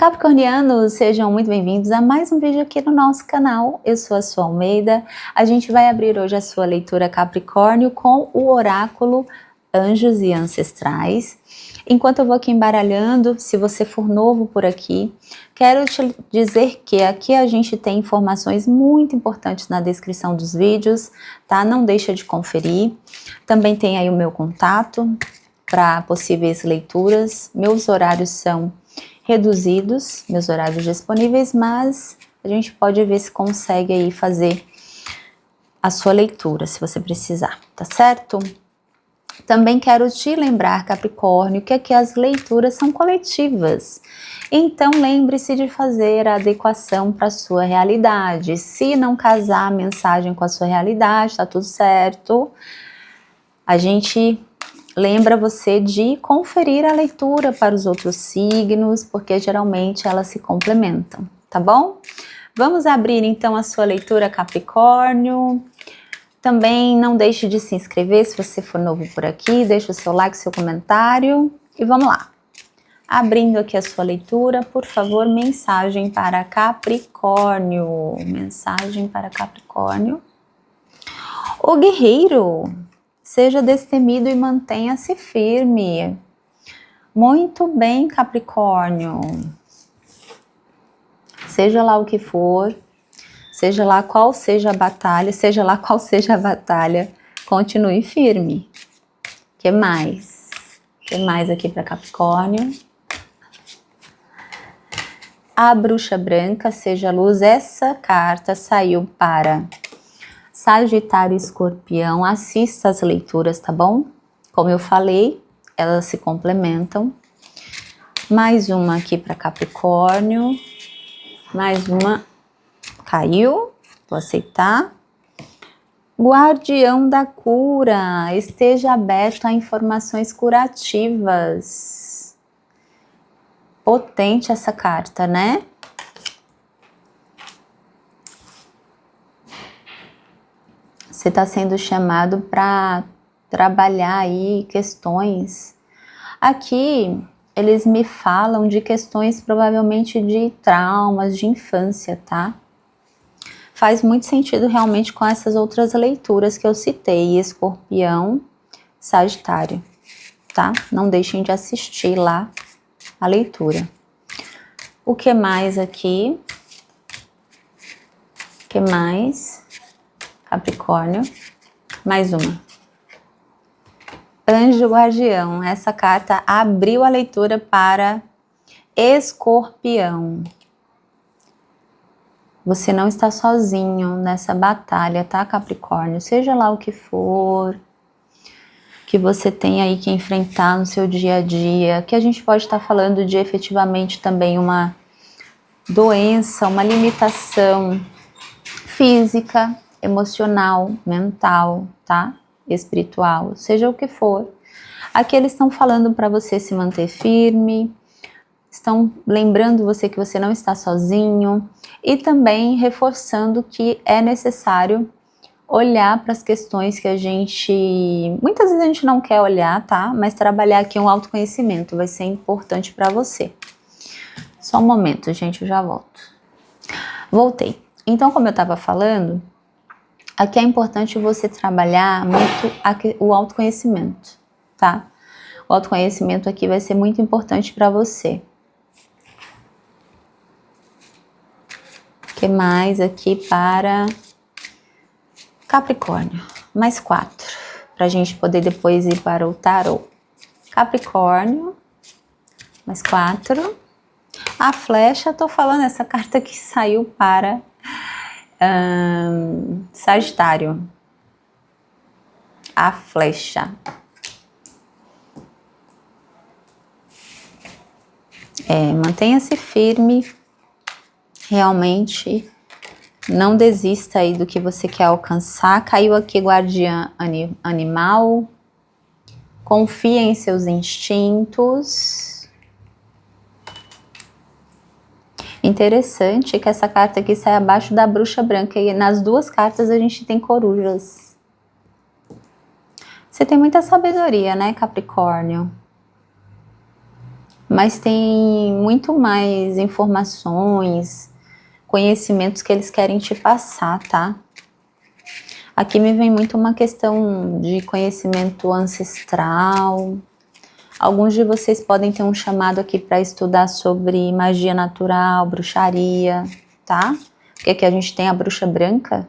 Capricornianos, sejam muito bem-vindos a mais um vídeo aqui no nosso canal. Eu sou a Su Almeida. A gente vai abrir hoje a sua leitura Capricórnio com o oráculo Anjos e Ancestrais. Enquanto eu vou aqui embaralhando, se você for novo por aqui, quero te dizer que aqui a gente tem informações muito importantes na descrição dos vídeos, tá? Não deixa de conferir. Também tem aí o meu contato para possíveis leituras. Meus horários são reduzidos, meus horários disponíveis, mas a gente pode ver se consegue aí fazer a sua leitura, se você precisar, tá certo? Também quero te lembrar, Capricórnio, que aqui as leituras são coletivas. Então lembre-se de fazer a adequação para a sua realidade. Se não casar a mensagem com a sua realidade, tá tudo certo. A gente lembra você de conferir a leitura para os outros signos, porque geralmente elas se complementam, tá bom? Vamos abrir então a sua leitura Capricórnio. Também não deixe de se inscrever se você for novo por aqui, deixa o seu like, seu comentário e vamos lá. Abrindo aqui a sua leitura, por favor, mensagem para Capricórnio. Mensagem para Capricórnio. O guerreiro. Seja destemido e mantenha-se firme. Muito bem, Capricórnio. Seja lá o que for, seja lá qual seja a batalha, continue firme. Que mais? Que mais aqui para Capricórnio? A bruxa branca, seja luz. Essa carta saiu para Sagitário e Escorpião. Assista as leituras, tá bom? Como eu falei, elas se complementam. Mais uma aqui para Capricórnio. Mais uma. Caiu. Vou aceitar. Guardião da cura. Esteja aberto a informações curativas. Potente essa carta, né? Você está sendo chamado para trabalhar aí questões. Aqui eles me falam de questões provavelmente de traumas de infância, tá? Faz muito sentido realmente com essas outras leituras que eu citei, Escorpião, Sagitário, tá? Não deixem de assistir lá a leitura. O que mais aqui? O que mais? Capricórnio, mais uma. Anjo Guardião, essa carta abriu a leitura para Escorpião. Você não está sozinho nessa batalha, tá, Capricórnio? Seja lá o que for que você tem aí que enfrentar no seu dia a dia, que a gente pode estar falando de efetivamente também uma doença, uma limitação física, emocional, mental, tá? Espiritual, seja o que for. Aqui eles estão falando para você se manter firme, estão lembrando você que você não está sozinho e também reforçando que é necessário olhar para as questões que muitas vezes a gente não quer olhar, tá? Mas trabalhar aqui um autoconhecimento vai ser importante para você. Só um momento, gente, eu já volto. Voltei. Então, como eu estava falando, aqui é importante você trabalhar muito o autoconhecimento, tá? O autoconhecimento aqui vai ser muito importante para você. O que mais aqui para Capricórnio? Mais 4, para a gente poder depois ir para o tarô. Capricórnio, mais 4. A flecha, tô falando, essa carta que saiu para Sagitário. A flecha. Mantenha-se firme. Realmente, não desista aí do que você quer alcançar. Caiu aqui guardiã animal. Confia em seus instintos. Interessante que essa carta aqui sai abaixo da bruxa branca e nas duas cartas a gente tem corujas. Você tem muita sabedoria, né, Capricórnio? mas tem muito mais informações, conhecimentos que eles querem te passar, tá? Aqui me vem muito uma questão de conhecimento ancestral. Alguns de vocês podem ter um chamado aqui para estudar sobre magia natural, bruxaria, tá? Porque aqui a gente tem a bruxa branca.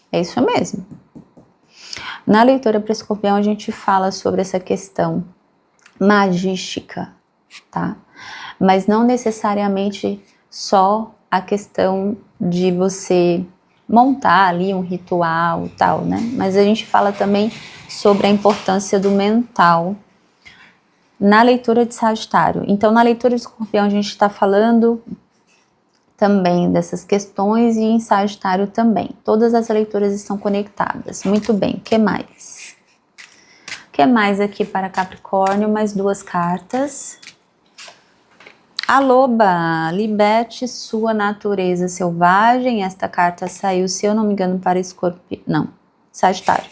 É isso mesmo. Na leitura para Escorpião a gente fala sobre essa questão magística, tá? Mas não necessariamente só a questão de você montar ali um ritual e tal, né? Mas a gente fala também sobre a importância do mental na leitura de Sagitário. Então, na leitura de Escorpião a gente está falando também dessas questões e em Sagitário também. Todas as leituras estão conectadas. Muito bem, o que mais? O que mais aqui para Capricórnio? Mais duas cartas. A loba, liberte sua natureza selvagem. Esta carta saiu, se eu não me engano, para Escorpião. Não, Sagitário.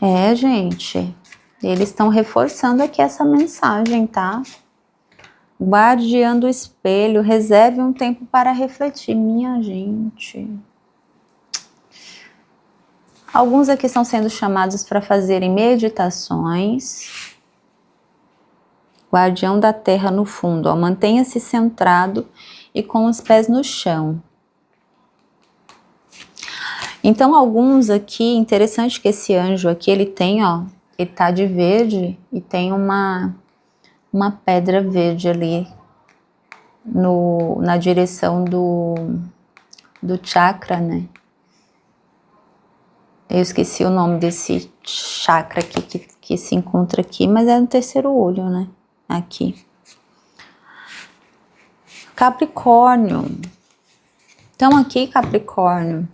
É, gente, eles estão reforçando aqui essa mensagem, tá? Guardiã do espelho, reserve um tempo para refletir, minha gente. Alguns aqui estão sendo chamados para fazerem meditações. Guardião da terra no fundo, ó, mantenha-se centrado e com os pés no chão. Então, alguns aqui, interessante que esse anjo aqui, ele tem, ó, ele tá de verde e tem uma pedra verde ali na direção do chakra, né? Eu esqueci o nome desse chakra aqui que se encontra aqui, mas é no terceiro olho, né? Aqui. Capricórnio. Então aqui, Capricórnio,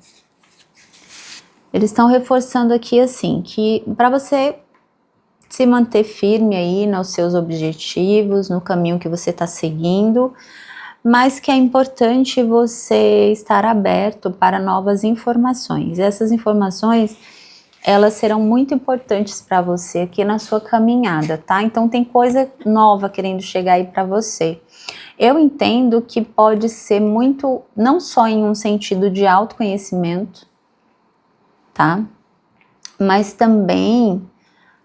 eles estão reforçando aqui assim, que para você se manter firme aí nos seus objetivos, no caminho que você está seguindo, mas que é importante você estar aberto para novas informações. E essas informações, elas serão muito importantes para você aqui na sua caminhada, tá? Então tem coisa nova querendo chegar aí para você. Eu entendo que pode ser muito, não só em um sentido de autoconhecimento, tá? Mas também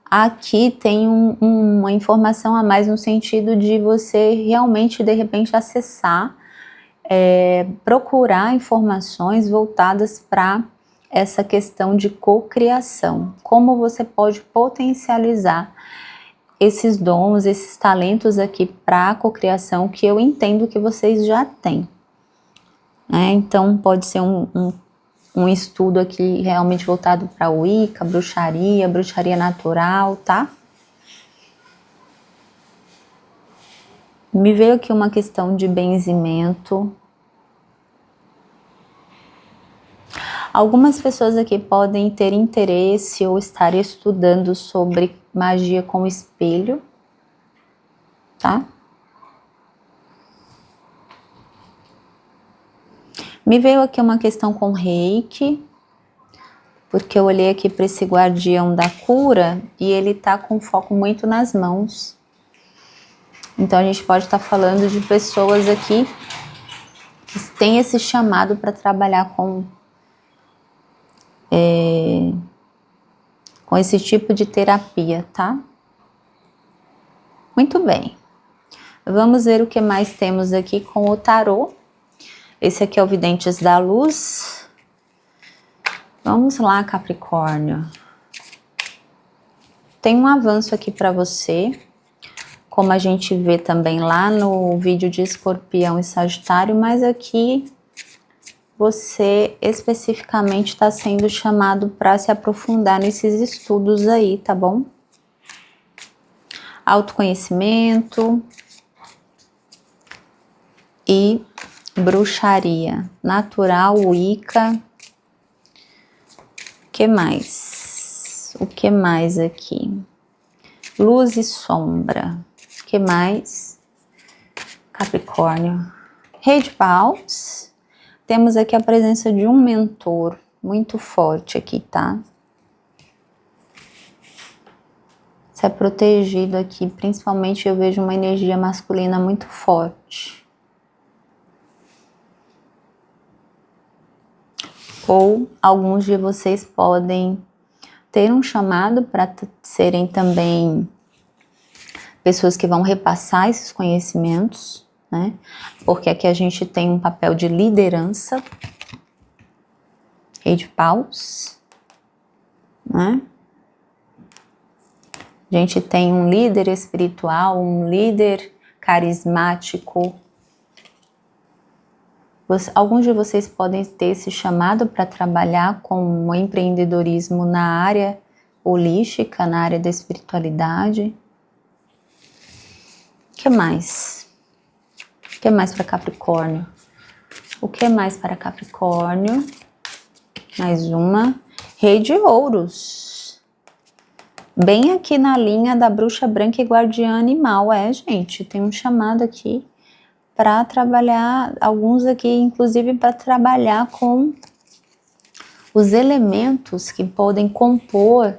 aqui tem uma informação a mais no sentido de você realmente, de repente, acessar, procurar informações voltadas para essa questão de cocriação. Como você pode potencializar esses dons, esses talentos aqui para a cocriação que eu entendo que vocês já têm. Né? Então pode ser um estudo aqui realmente voltado para Wicca, bruxaria natural, tá? Me veio aqui uma questão de benzimento. Algumas pessoas aqui podem ter interesse ou estar estudando sobre magia com espelho, tá? Me veio aqui uma questão com Reiki, porque eu olhei aqui para esse guardião da cura e ele tá com foco muito nas mãos. Então a gente pode estar falando de pessoas aqui que têm esse chamado para trabalhar com esse tipo de terapia, tá? Muito bem. Vamos ver o que mais temos aqui com o tarô. Esse aqui é o Videntes da Luz. Vamos lá, Capricórnio. Tem um avanço aqui para você, como a gente vê também lá no vídeo de Escorpião e Sagitário, mas aqui você especificamente está sendo chamado para se aprofundar nesses estudos aí, tá bom? Autoconhecimento e bruxaria natural, Wicca. O que mais? O que mais aqui? Luz e sombra. O que mais? Capricórnio. Rei de paus. Temos aqui a presença de um mentor muito forte aqui, tá? Você é protegido aqui, principalmente eu vejo uma energia masculina muito forte. Ou alguns de vocês podem ter um chamado para serem também pessoas que vão repassar esses conhecimentos, né? Porque aqui a gente tem um papel de liderança, Rei de Paus, né? A gente tem um líder espiritual, um líder carismático. Alguns de vocês podem ter esse chamado para trabalhar com o empreendedorismo na área holística, na área da espiritualidade. O que mais? O que mais para Capricórnio? O que mais para Capricórnio? Mais uma. Rei de Ouros. Bem aqui na linha da bruxa branca e guardiã animal. Gente, tem um chamado aqui para trabalhar, alguns aqui inclusive para trabalhar com os elementos que podem compor,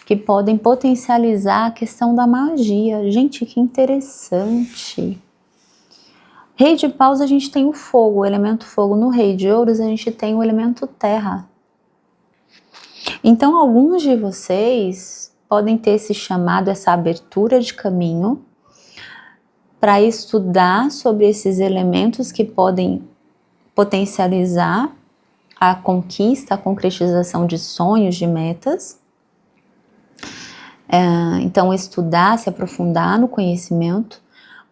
que podem potencializar a questão da magia. Gente, que interessante. Rei de Paus a gente tem o fogo, o elemento fogo. No Rei de Ouros a gente tem o elemento terra. Então alguns de vocês podem ter esse chamado, essa abertura de caminho para estudar sobre esses elementos que podem potencializar a conquista, a concretização de sonhos, de metas. Então estudar, se aprofundar no conhecimento,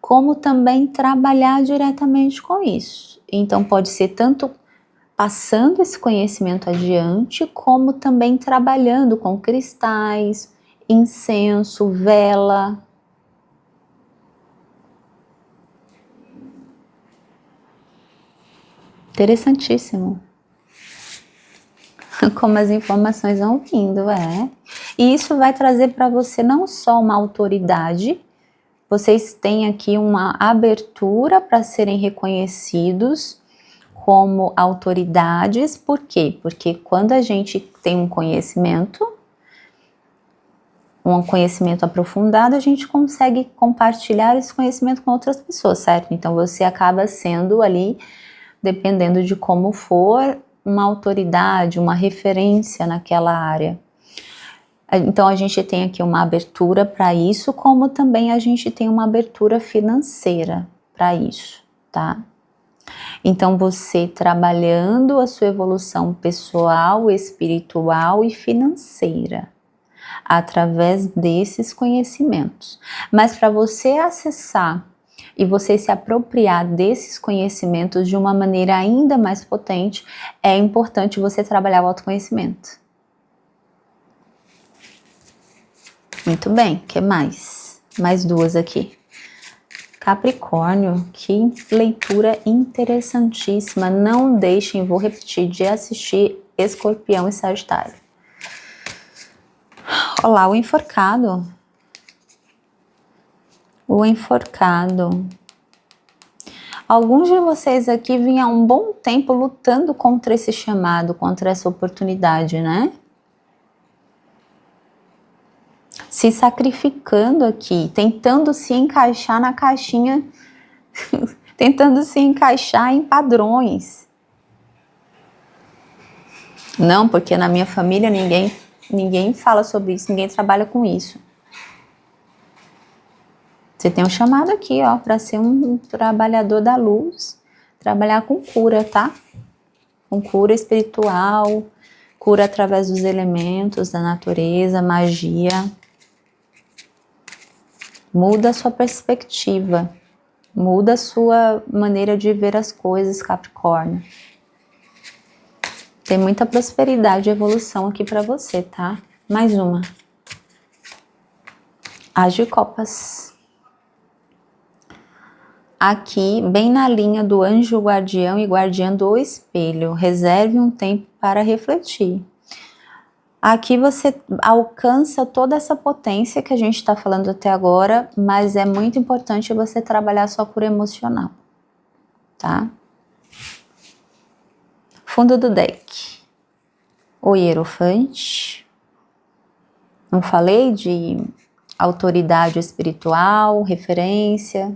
como também trabalhar diretamente com isso. Então pode ser tanto passando esse conhecimento adiante, como também trabalhando com cristais, incenso, vela. Interessantíssimo. Como as informações vão vindo, E isso vai trazer para você não só uma autoridade, vocês têm aqui uma abertura para serem reconhecidos como autoridades. Por quê? Porque quando a gente tem um conhecimento aprofundado, a gente consegue compartilhar esse conhecimento com outras pessoas, certo? Então você acaba sendo ali, dependendo de como for, uma autoridade, uma referência naquela área. Então a gente tem aqui uma abertura para isso, como também a gente tem uma abertura financeira para isso, tá? Então você trabalhando a sua evolução pessoal, espiritual e financeira, através desses conhecimentos. Mas para você acessar e você se apropriar desses conhecimentos de uma maneira ainda mais potente, é importante você trabalhar o autoconhecimento. Muito bem, o que mais? Mais duas aqui. Capricórnio, que leitura interessantíssima. Não deixem, vou repetir, de assistir Escorpião e Sagitário. Olá, o enforcado. O enforcado. Alguns de vocês aqui vinham há um bom tempo lutando contra esse chamado, contra essa oportunidade, né? Se sacrificando aqui, tentando se encaixar na caixinha, tentando se encaixar em padrões. Não, porque na minha família ninguém fala sobre isso, ninguém trabalha com isso. Você tem um chamado aqui, ó, para ser um trabalhador da luz, trabalhar com cura, tá? Com cura espiritual, cura através dos elementos da natureza, magia. Muda a sua perspectiva, muda a sua maneira de ver as coisas, Capricórnio. Tem muita prosperidade e evolução aqui para você, tá? Mais uma. As de Copas. Aqui, bem na linha do anjo guardião e guardiã do espelho. Reserve um tempo para refletir. Aqui você alcança toda essa potência que a gente está falando até agora, mas é muito importante você trabalhar sua cura emocional, tá? Fundo do deck. O Hierofante. Não falei de autoridade espiritual, referência.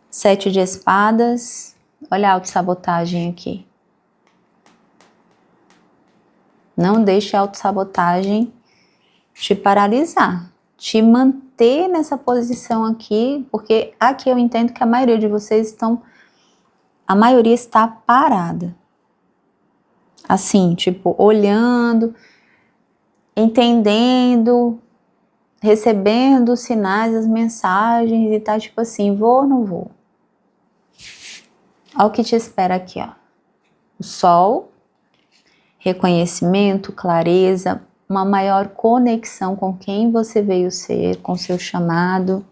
7 de espadas, olha a autossabotagem aqui. Não deixe a autossabotagem te paralisar, te manter nessa posição aqui, porque aqui eu entendo que a maioria de vocês a maioria está parada. Assim, tipo, olhando, entendendo, recebendo os sinais, as mensagens e tá tipo assim, vou ou não vou? Olha o que te espera aqui, ó. O sol, reconhecimento, clareza, uma maior conexão com quem você veio ser, com seu chamado.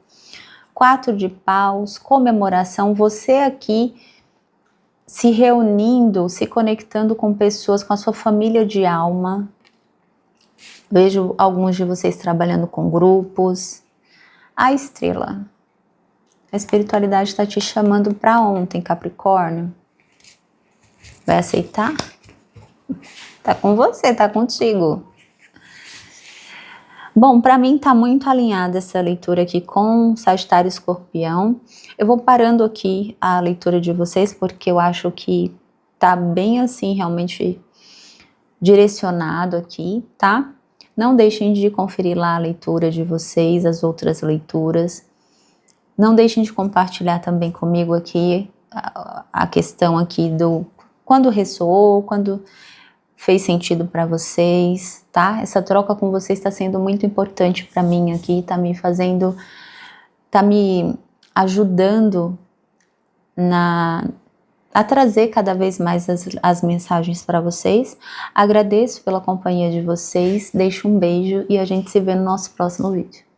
4 de paus, comemoração, você aqui se reunindo, se conectando com pessoas, com a sua família de alma. Vejo alguns de vocês trabalhando com grupos. A estrela. A espiritualidade está te chamando para ontem, Capricórnio. Vai aceitar? Tá com você, tá contigo. Bom, para mim tá muito alinhada essa leitura aqui com Sagitário e Escorpião. Eu vou parando aqui a leitura de vocês porque eu acho que tá bem assim, realmente direcionado aqui, tá? Não deixem de conferir lá a leitura de vocês, as outras leituras. Não deixem de compartilhar também comigo aqui a questão aqui do quando ressoou, quando fez sentido para vocês, tá? Essa troca com vocês está sendo muito importante para mim aqui, tá me ajudando a trazer cada vez mais as mensagens para vocês. Agradeço pela companhia de vocês, deixo um beijo e a gente se vê no nosso próximo vídeo.